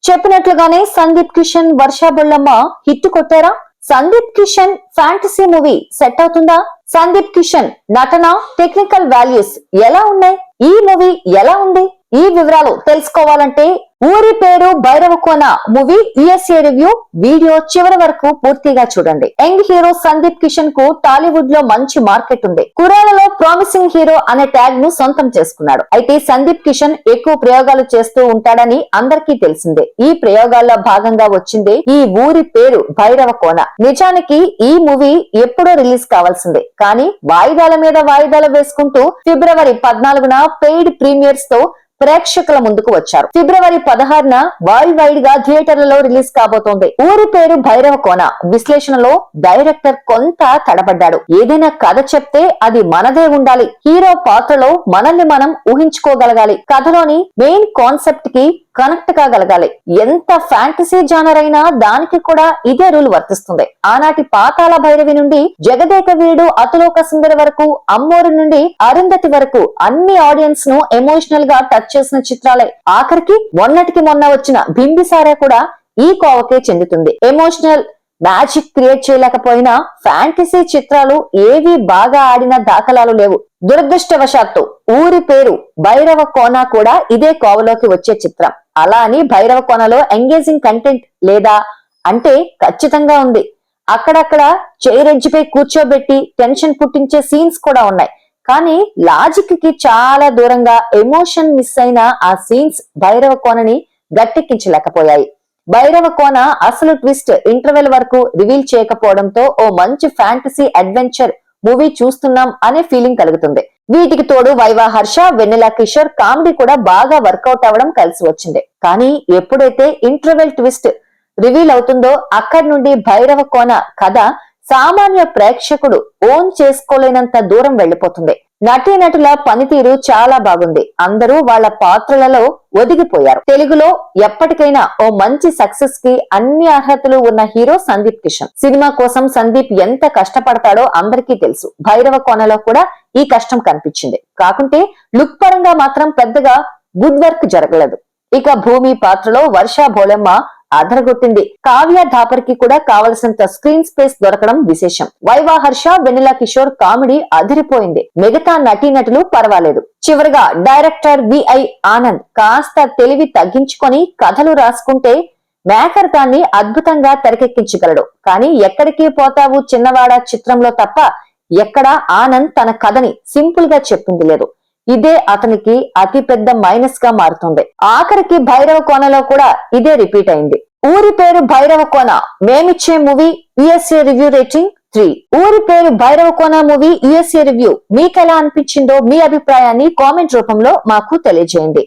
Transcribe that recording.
చెప్పినట్లుగానే సందీప్ కిషన్ వర్ష బొల్లమ్మ హిట్ కొట్టారా? Sandeep Kishan fantasy movie set అవుతుందా? సందీప్ కిషన్ నటన, టెక్నికల్ వాల్యూస్ ఎలా ఉన్నాయి? ఈ మూవీ ఎలా ఉంది? ఈ వివరాలు తెలుసుకోవాలంటే ఊరి పేరు Bhairavakona movie USA review video చివరి వరకు పూర్తిగా చూడండి. యంగ్ హీరో సందీప్ కిషన్ కు టాలీవుడ్ లో మంచి మార్కెట్ ఉంది. కుర్రాళ్ళలో ప్రామిసింగ్ హీరో అనే ట్యాగ్ ను సొంతం చేసుకున్నాడు. అయితే సందీప్ కిషన్ ఎక్కువ ప్రయోగాలు చేస్తూ ఉంటాడని అందరికీ తెలిసిందే. ఈ ప్రయోగాల్లో భాగంగా వచ్చిందే ఈ ఊరి పేరు భైరవకోన. నిజానికి ఈ మూవీ ఎప్పుడో రిలీజ్ కావాల్సిందే, కానీ వాయిదాల మీద వాయిదాలు వేసుకుంటూ ఫిబ్రవరి 14న పెయిడ్ ప్రీమియర్స్ తో ప్రేక్షకుల ముందుకు వచ్చారు. ఫిబ్రవరి 16న వరల్డ్ వైడ్ గా థియేటర్లలో రిలీజ్ కాబోతోంది. ఊరి పేరు భైరవకోన విశ్లేషణలో డైరెక్టర్ కొంత తడబడ్డాడు. ఏదైనా కథ చెప్తే అది మనదే ఉండాలి. హీరో పాత్రలో మనల్ని మనం ఊహించుకోగలగాలి. కథలోని మెయిన్ కాన్సెప్ట్ కి కనెక్ట్ కాగలగాలి. ఎంత ఫ్యాంటసీ జానర్ అయినా దానికి కూడా ఇదే రూల్ వర్తిస్తుంది. ఆనాటి పాతాళ భైరవి నుండి జగదేక వీరుడు అతులోక సుందరి వరకు, అమ్మోరు నుండి అరుంధతి వరకు అన్ని ఆడియన్స్ ను ఎమోషనల్ గా టచ్ చేసిన చిత్రాలే. ఆఖరికి మొన్నటికి మొన్న వచ్చిన బింబిసారా కూడా ఈ కోవకే చెందుతుంది. ఎమోషనల్ మ్యాజిక్ క్రియేట్ చేయలేకపోయినా ఫ్యాంటసీ చిత్రాలు ఏవి బాగా ఆడిన దాఖలాలు లేవు. దురదృష్టవశాత్తు ఊరి పేరు భైరవకోన కూడా ఇదే కోవలోకి వచ్చే చిత్రం. అలా అని భైరవకోనలో ఎంగేజింగ్ కంటెంట్ లేదా అంటే ఖచ్చితంగా ఉంది. అక్కడక్కడ చైరెడ్జిపై కూర్చోబెట్టి టెన్షన్ పుట్టించే సీన్స్ కూడా ఉన్నాయి. కానీ లాజిక్ కి చాలా దూరంగా ఎమోషన్ మిస్ అయిన ఆ సీన్స్ భైరవకోనని గట్టెక్కించలేకపోయాయి. భైరవకోన అసలు ట్విస్ట్ ఇంటర్వెల్ వరకు రివీల్ చేయకపోవడంతో ఓ మంచి ఫ్యాంటసీ అడ్వెంచర్ మూవీ చూస్తున్నాం అనే ఫీలింగ్ కలుగుతుంది. వీటికి తోడు వైవా హర్ష, వెన్నెల కిషోర్ కామెడీ కూడా బాగా వర్కౌట్ అవ్వడం కలిసి వచ్చింది. కానీ ఎప్పుడైతే ఇంటర్వెల్ ట్విస్ట్ రివీల్ అవుతుందో అక్కడి నుండి భైరవకోన కథ సామాన్య ప్రేక్షకుడు ఓన్ చేసుకోలేనంత దూరం వెళ్లిపోతుంది. నటీనటుల పనితీరు చాలా బాగుంది. అందరూ వాళ్ళ పాత్రలలో ఒదిగిపోయారు. తెలుగులో ఎప్పటికైనా ఓ మంచి సక్సెస్ కి అన్ని అర్హతలు ఉన్న హీరో సందీప్ కిషన్. సినిమా కోసం సందీప్ ఎంత కష్టపడతాడో అందరికీ తెలుసు. భైరవకోనలో కూడా ఈ కష్టం కనిపించింది. కాకుంటే లుక్ పరంగా మాత్రం పెద్దగా గుడ్ వర్క్ జరగలేదు. ఇక భూమి పాత్రలో వర్ష బొల్లమ్మ అదరగొట్టింది. కావ్య ధాపర్కి కూడా కావలసినంత స్క్రీన్ స్పేస్ దొరకడం విశేషం. వైవా హర్ష, వెన్నెల కిషోర్ కామెడీ అదిరిపోయింది. మిగతా నటీనటులు పర్వాలేదు. చివరిగా డైరెక్టర్ విఐ ఆనంద్ కాస్త తెలివి తగ్గించుకొని కథలు రాసుకుంటే మేకర్ దాన్ని అద్భుతంగా తెరకెక్కించగలడు. కానీ ఎక్కడికి పోతావు చిన్నవాడ చిత్రంలో తప్ప ఎక్కడా ఆనంద్ తన కథని సింపుల్ గా చెప్పింది లేదు. ఇదే అతనికి అతి పెద్ద మైనస్ గా మారుతుంది. ఆఖరికి భైరవకోనలో కూడా ఇదే రిపీట్ అయింది. ఊరి పేరు భైరవకోన మేమిచ్చే మూవీ యూఎస్ఏ రివ్యూ రేటింగ్ 3. ఊరి పేరు భైరవకోన మూవీ యూఎస్ఏ రివ్యూ మీకెలా అనిపించిందో మీ అభిప్రాయాన్ని కామెంట్ రూపంలో మాకు తెలియజేయండి.